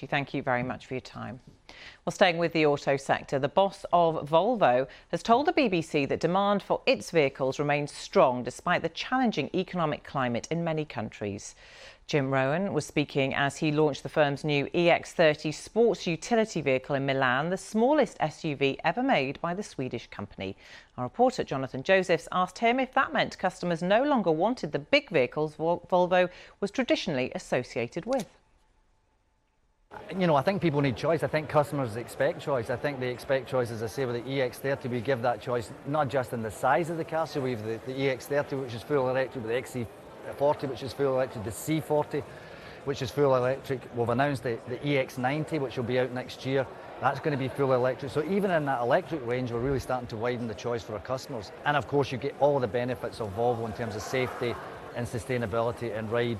Thank you very much for your time. Well, staying with the auto sector, the boss of Volvo has told the BBC that demand for its vehicles remains strong despite the challenging economic climate in many countries. Jim Rowan was speaking as he launched the firm's new EX30 sports utility vehicle in Milan, the smallest SUV ever made by the Swedish company. Our reporter Jonathan Josephs asked him if that meant customers no longer wanted the big vehicles Volvo was traditionally associated with. I think people need choice. I think customers expect choice. I think they expect choice, as I say, with the EX30. We give that choice not just in the size of the car, so we have the EX30, which is full electric, with the XC40, which is full electric, the C40, which is full electric. We've announced the EX90, which will be out next year. That's going to be full electric. So even in that electric range, we're really starting to widen the choice for our customers. And of course, you get all the benefits of Volvo in terms of safety and sustainability and ride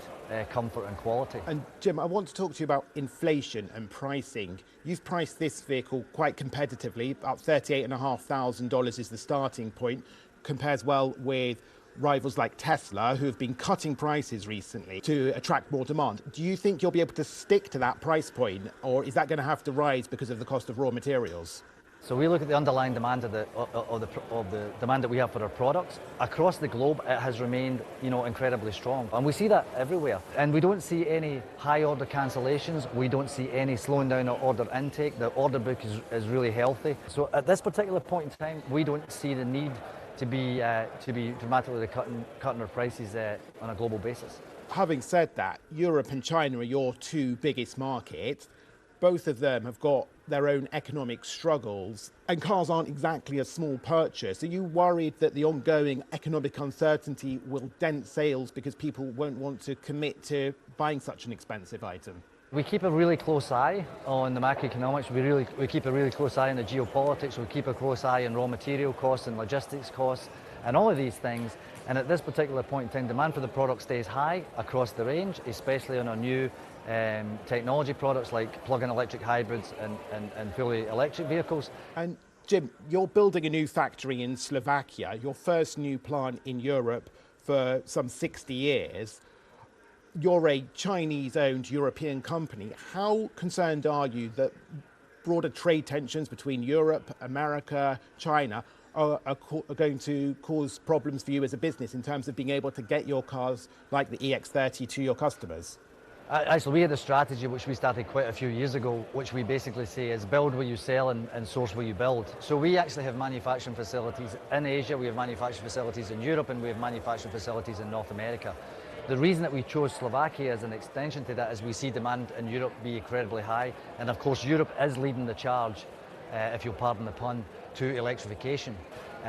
comfort and quality. And Jim, I want to talk to you about inflation and pricing. You've priced this vehicle quite competitively. About $38,500 is the starting point. Compares well with rivals like Tesla, who have been cutting prices recently to attract more demand. Do you think you'll be able to stick to that price point, or is that going to have to rise because of the cost of raw materials? So we look at the underlying demand of the demand that we have for our products. Across the globe, it has remained, incredibly strong. And we see that everywhere. And we don't see any high order cancellations. We don't see any slowing down our order intake. The order book is really healthy. So at this particular point in time, we don't see the need to be dramatically cutting our prices on a global basis. Having said that, Europe and China are your two biggest markets. Both of them have got their own economic struggles, and cars aren't exactly a small purchase. Are you worried that the ongoing economic uncertainty will dent sales because people won't want to commit to buying such an expensive item? We keep a really close eye on the macroeconomics. We keep a really close eye on the geopolitics. We keep a close eye on raw material costs and logistics costs and all of these things. And at this particular point in time, demand for the product stays high across the range, especially on our new technology products like plug-in electric hybrids and fully electric vehicles. And Jim, you're building a new factory in Slovakia, your first new plant in Europe for some 60 years. You're a Chinese-owned European company. How concerned are you that broader trade tensions between Europe, America, China are going to cause problems for you as a business in terms of being able to get your cars like the EX30 to your customers? Actually, we had a strategy which we started quite a few years ago, which we basically say is build where you sell and source where you build. So we actually have manufacturing facilities in Asia, we have manufacturing facilities in Europe, and we have manufacturing facilities in North America. The reason that we chose Slovakia as an extension to that is we see demand in Europe be incredibly high. And of course, Europe is leading the charge, if you'll pardon the pun, to electrification.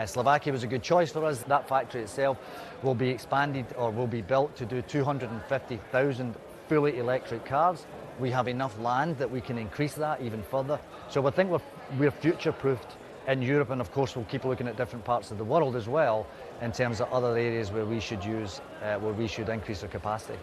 Slovakia was a good choice for us. That factory itself will be expanded or will be built to do 250,000 fully electric cars. We have enough land that we can increase that even further. So I think we're future-proofed in Europe, and of course we'll keep looking at different parts of the world as well in terms of other areas where we should increase our capacity.